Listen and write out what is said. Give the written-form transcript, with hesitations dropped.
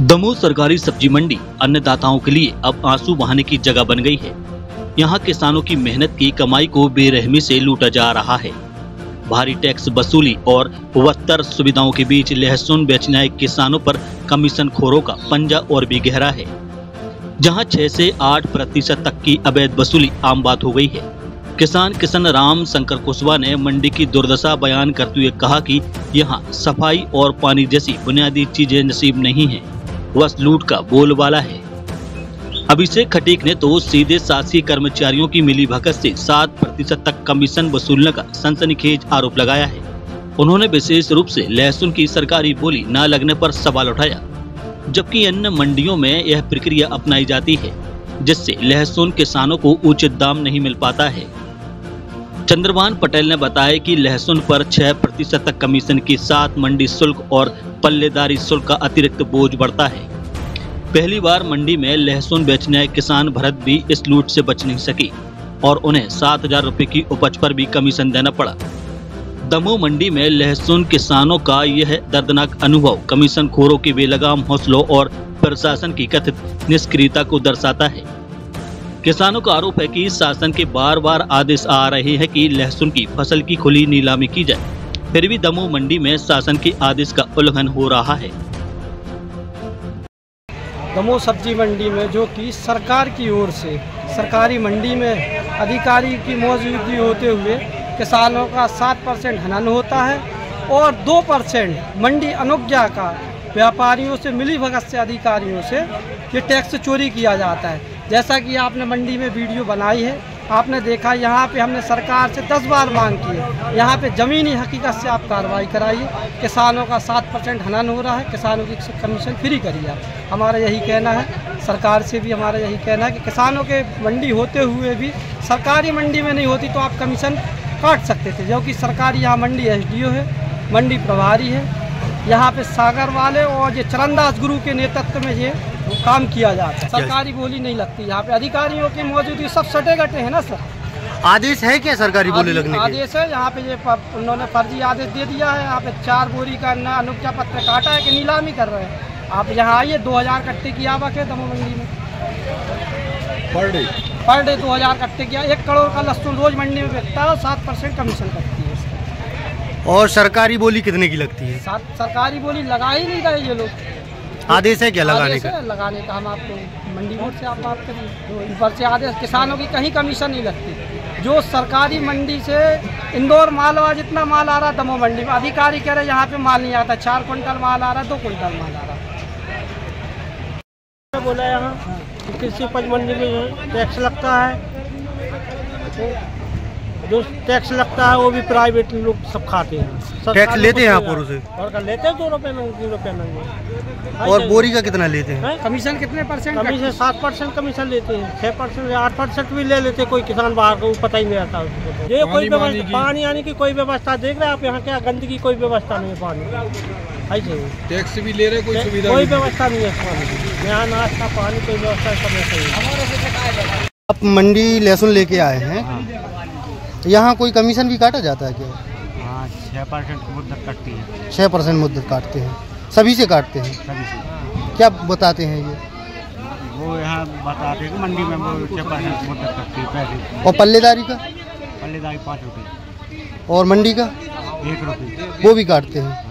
दमोह सरकारी सब्जी मंडी अन्नदाताओं के लिए अब आंसू बहाने की जगह बन गई है। यहाँ किसानों की मेहनत की कमाई को बेरहमी से लूटा जा रहा है। भारी टैक्स वसूली और बदतर सुविधाओं के बीच लहसुन बेचने आए किसानों पर कमीशन खोरों का पंजा और भी गहरा है। जहाँ 6 से 8% तक की अवैध वसूली आम बात हो गई है। किसान किशन राम शंकर कुशवाहा ने मंडी की दुर्दशा बयान करते हुए कहा कि यहाँ सफाई और पानी जैसी बुनियादी चीजें नसीब नहीं है, बस लूट का बोलबाला है। अभिषेक खटीक ने तो सीधे शासकीय कर्मचारियों की मिलीभगत से 7% तक कमीशन वसूलने का सनसनीखेज आरोप लगाया है। उन्होंने विशेष रूप से लहसुन की सरकारी बोली न लगने पर सवाल उठाया, जबकि अन्य मंडियों में यह प्रक्रिया अपनाई जाती है, जिससे लहसुन किसानों को उचित दाम नहीं मिल पाता है। चंद्रभान पटेल ने बताया कि लहसुन पर 6% तक कमीशन के साथ मंडी शुल्क और पल्लेदारी शुल्क का अतिरिक्त बोझ बढ़ता है। पहली बार मंडी में लहसुन बेचने आए किसान भरत भी इस लूट से बच नहीं सकी और उन्हें 7,000 रुपए की उपज पर भी कमीशन देना पड़ा। दमोह मंडी में लहसुन किसानों का यह दर्दनाक अनुभव कमीशन खोरों के बेलगाम हौसलों और प्रशासन की कथित निष्क्रियता को दर्शाता है। किसानों का आरोप है कि शासन के बार बार आदेश आ रहे हैं कि लहसुन की फसल की खुली नीलामी की जाए, फिर भी दमोह मंडी में शासन के आदेश का उल्लंघन हो रहा है। दमोह सब्जी मंडी में जो कि सरकार की ओर से सरकारी मंडी में अधिकारी की मौजूदगी होते हुए किसानों का 7% हनन होता है और 2% मंडी अनुज्ञा का व्यापारियों से मिलीभगत से अधिकारियों से ये टैक्स चोरी किया जाता है। जैसा कि आपने मंडी में वीडियो बनाई है, आपने देखा यहाँ पे हमने सरकार से 10 बार मांग की है, यहाँ पे ज़मीनी हकीकत से आप कार्रवाई कराइए। किसानों का 7% हनन हो रहा है, किसानों की कमीशन फ्री करिए आप। हमारा यही कहना है, सरकार से भी हमारा यही कहना है कि किसानों के मंडी होते हुए भी सरकारी मंडी में नहीं होती तो आप कमीशन काट सकते थे, जो कि सरकारी यहाँ मंडी SDO है, मंडी प्रभारी है, यहाँ पे सागर वाले और ये चरणदास गुरु के नेतृत्व में ये काम किया जाता है। सरकारी बोली नहीं लगती यहाँ पे, अधिकारियों की मौजूदगी सब सटे गटे हैं ना सर। आदेश है क्या सरकारी बोली लगने के? आदेश है यहाँ पे, ये उन्होंने फर्जी आदेश दे दिया है। यहाँ पे 4 बोरी का अनुज्ञा पत्र काटा है कि नीलामी कर रहे हैं। आप यहाँ आइए, 2000 कट्टे की आवक है दमोह मंडी में पर डे 2000 कट्टे की। 1 करोड़ का लहसुन रोज मंडी में बिकता है और 7% कमीशन करती है। और सरकारी बोली कितने की लगती है? सरकारी बोली लगा ही नहीं रहे ये लोग। आदेश है क्या लगाने का? लगाने का हम आपको मंडी बोर्ड से आप बात करिए, तो ऊपर से आदेश। किसानों की कहीं कमीशन नहीं लगती। जो सरकारी मंडी से इंदौर मालवा जितना माल आ रहा दमोह मंडी में, अधिकारी कह रहे यहाँ पे माल नहीं आता। 4 क्विंटल माल आ रहा, 2 क्विंटल माल आ रहा। बोला यहाँ कृषि उपज मंडी में टैक्स लगता है, जो टैक्स लगता है वो भी प्राइवेट लोग सब खाते हैं। टैक्स लेते हैं आप और उसे? और लेते हैं 2 रुपये में, 3 रुपये में। और बोरी का कितना लेते हैं? कमीशन कितने %? कमीशन 7% कमीशन लेते हैं, 6% या 8% भी ले लेते हैं। कोई किसान बाहर को पता ही नहीं रहता उसको। ये कोई व्यवस्था पानी आने की कोई व्यवस्था देख रहे हैं आप यहाँ? क्या गंदगी कोई व्यवस्था नहीं है पानी ऐसे। टैक्स भी ले रहे, कोई सुविधा कोई व्यवस्था नहीं है पानी की। यहाँ नाश्ता पानी कोई व्यवस्था सब नहीं। आप मंडी लहसुन लेके आए हैं, यहाँ कोई कमीशन भी काटा जाता है क्या? हाँ, 6% मुद्दत कटती है। 6% मुद्दत काटते हैं, सभी से काटते हैं? सभी से। क्या बताते हैं ये? वो यहाँ बताते हैं कि मंडी में वो 6% मुद्दत कटती है पैसे। और पल्लेदारी का? पल्लेदारी 5 रुपये। और मंडी का? 1 रुपये। वो भी काटते हैं?